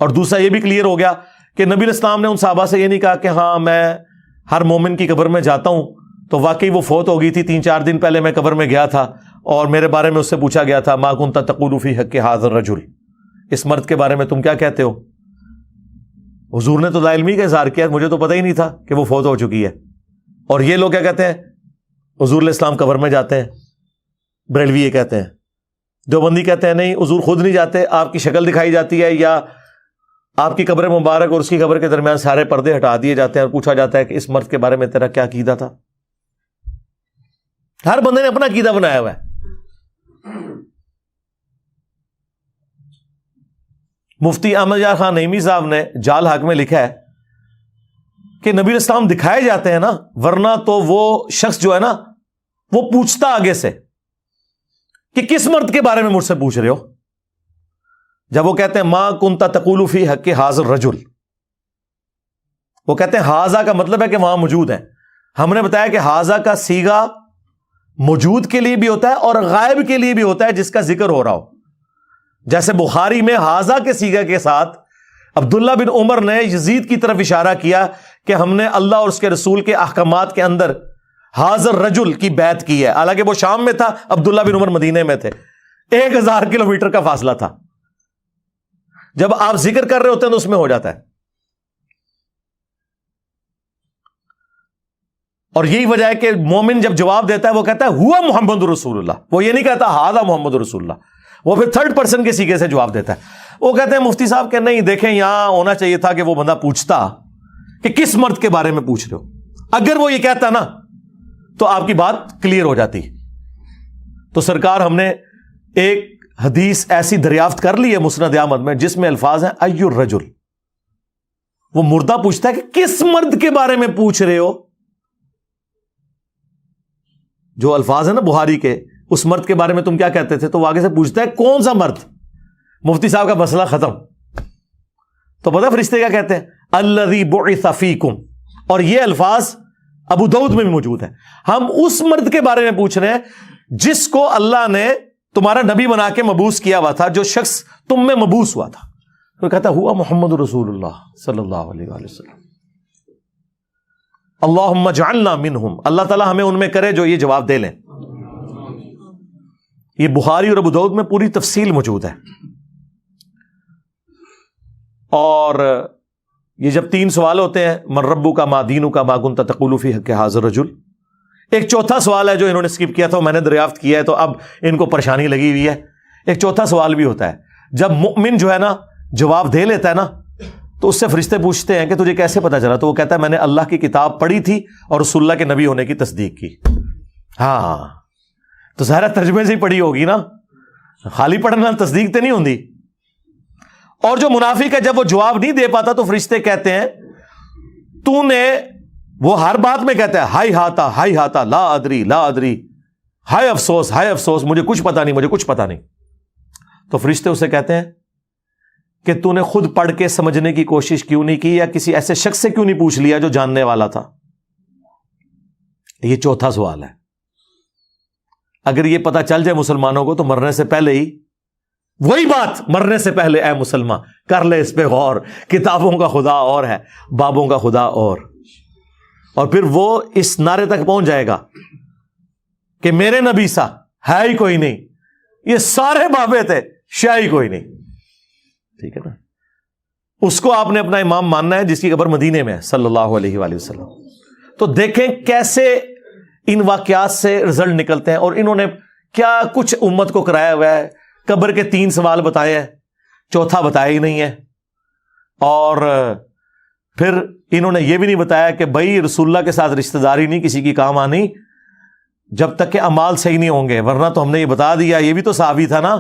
اور دوسرا یہ بھی کلیئر ہو گیا کہ نبی علیہ السلام نے ان صحابہ سے یہ نہیں کہا کہ ہاں میں ہر مومن کی قبر میں جاتا ہوں، تو واقعی وہ فوت ہو گئی تھی 3-4 دن پہلے میں قبر میں گیا تھا اور میرے بارے میں اس سے پوچھا گیا تھا ما کنت تقول فی حق ھذا الرجل، اس مرد کے بارے میں تم کیا کہتے ہو؟ حضور نے تو لا علمی کا اظہار کیا، مجھے تو پتہ ہی نہیں تھا کہ وہ فوت ہو چکی ہے۔ اور یہ لوگ کیا کہتے ہیں؟ حضور علیہ السلام قبر میں جاتے ہیں، بریلوی یہ کہتے ہیں۔ دیوبندی کہتے ہیں نہیں، حضور خود نہیں جاتے، آپ کی شکل دکھائی جاتی ہے یا آپ کی قبر مبارک اور اس کی قبر کے درمیان سارے پردے ہٹا دیے جاتے ہیں اور پوچھا جاتا ہے کہ اس مرد کے بارے میں تیرا کیا عقیدہ تھا۔ ہر بندے نے اپنا عقیدہ بنایا ہوا ہے۔ مفتی احمد یار خان نعیمی صاحب نے جال حق میں لکھا ہے کہ نبی علیہ السلام دکھائے جاتے ہیں نا، ورنہ تو وہ شخص جو ہے نا وہ پوچھتا آگے سے کہ کس مرد کے بارے میں مجھ سے پوچھ رہے ہو؟ جب وہ کہتے ہیں ما کنت تقول فی حق ھذا الرجل، وہ کہتے ہیں ھذا کا مطلب ہے کہ وہاں موجود ہے۔ ہم نے بتایا کہ ھذا کا صیغہ موجود کے لیے بھی ہوتا ہے اور غائب کے لیے بھی ہوتا ہے جس کا ذکر ہو رہا ہو۔ جیسے بخاری میں ھذا کے صیغہ کے ساتھ عبداللہ بن عمر نے یزید کی طرف اشارہ کیا کہ ہم نے اللہ اور اس کے رسول کے احکامات کے اندر ھذا الرجل کی بیعت کی ہے، حالانکہ وہ شام میں تھا، عبداللہ بن عمر مدینے میں تھے، 1000 کلومیٹر کا فاصلہ تھا۔ جب آپ ذکر کر رہے ہوتے ہیں تو اس میں ہو جاتا ہے۔ اور یہی وجہ ہے کہ مومن جب جواب دیتا ہے وہ کہتا ہے ہوا محمد رسول اللہ، وہ یہ نہیں کہتا ھذا محمد رسول اللہ، وہ پھر تھرڈ پرسن کے صیغے سے جواب دیتا ہے۔ وہ کہتے ہیں مفتی صاحب کہ نہیں، دیکھیں یہاں ہونا چاہیے تھا کہ وہ بندہ پوچھتا کہ کس مرد کے بارے میں پوچھ رہے ہو۔ اگر وہ یہ کہتا نا تو آپ کی بات کلیئر ہو جاتی۔ تو سرکار ہم نے ایک حدیث ایسی دریافت کر لی ہے مسند احمد میں جس میں الفاظ ہیں ای الرجل، وہ مردہ پوچھتا ہے کہ کس مرد کے بارے میں پوچھ رہے ہو؟ جو الفاظ ہیں نا بخاری کے، اس مرد کے بارے میں تم کیا کہتے تھے، تو وہ آگے سے پوچھتا ہے کون سا مرد؟ مفتی صاحب کا مسئلہ ختم۔ تو پتہ فرشتے کیا کہتے ہیں؟ الذی بعث فیکم، اور یہ الفاظ ابو داؤد میں بھی موجود ہے۔ ہم اس مرد کے بارے میں پوچھ رہے ہیں جس کو اللہ نے تمہارا نبی بنا کے مبعوث کیا ہوا تھا، جو شخص تم میں مبعوث ہوا تھا۔ تو کہتا ہوا محمد رسول اللہ صلی اللہ علیہ وآلہ وسلم۔ اللہم اجعلنا منہم، اللہ تعالیٰ ہمیں ان میں کرے جو یہ جواب دے لیں۔ یہ بخاری اور ابو داؤد میں پوری تفصیل موجود ہے۔ اور یہ جب 3 سوال ہوتے ہیں، من ربک ما دینک ما کنت تقول فی حق ھذا الرجل، ایک چوتھا سوال ہے جو انہوں نے اسکپ کیا تھا، میں نے دریافت کیا ہے تو اب ان کو پریشانی لگی ہوئی ہے۔ ایک چوتھا سوال بھی ہوتا ہے جب مؤمن جو ہے نا جواب دے لیتا ہے نا، تو اس سے فرشتے پوچھتے ہیں کہ تجھے کیسے پتا چلا؟ تو وہ کہتا ہے میں نے اللہ کی کتاب پڑھی تھی اور رسول اللہ کے نبی ہونے کی تصدیق کی۔ ہاں تو ظاہر ترجمے سے ہی پڑھی ہوگی نا، خالی پڑھنا تصدیق تو نہیں ہوتی۔ اور جو منافق ہے جب وہ جواب نہیں دے پاتا تو فرشتے کہتے ہیں تو نے، وہ ہر بات میں کہتا ہے ہائی ہاتا لا ادری لا ادری، ہائے افسوس مجھے کچھ پتا نہیں۔ تو فرشتے اسے کہتے ہیں کہ تو نے خود پڑھ کے سمجھنے کی کوشش کیوں نہیں کی، یا کسی ایسے شخص سے کیوں نہیں پوچھ لیا جو جاننے والا تھا؟ یہ چوتھا سوال ہے۔ اگر یہ پتا چل جائے مسلمانوں کو تو مرنے سے پہلے ہی وہی بات، مرنے سے پہلے اے مسلمان کر لے اس پہ غور، کتابوں کا خدا اور ہے، بابوں کا خدا اور پھر وہ اس نعرے تک پہنچ جائے گا کہ میرے نبی سا ہے ہی کوئی نہیں، یہ سارے بابے تھے، شاہ ہی کوئی نہیں۔ ٹھیک ہے نا؟ اس کو آپ نے اپنا امام ماننا ہے جس کی قبر مدینے میں ہے صلی اللہ علیہ وآلہ وسلم۔ تو دیکھیں کیسے ان واقعات سے رزلٹ نکلتے ہیں، اور انہوں نے کیا کچھ امت کو کرایا ہوا ہے۔ قبر کے 3 سوال بتائے ہیں، چوتھا بتایا ہی نہیں ہے، اور پھر انہوں نے یہ بھی نہیں بتایا کہ بھائی رسول اللہ کے ساتھ رشتہ داری نہیں کسی کی کام آنی جب تک کہ اعمال صحیح نہیں ہوں گے، ورنہ تو ہم نے یہ بتا دیا، یہ بھی تو صحابی تھا نا۔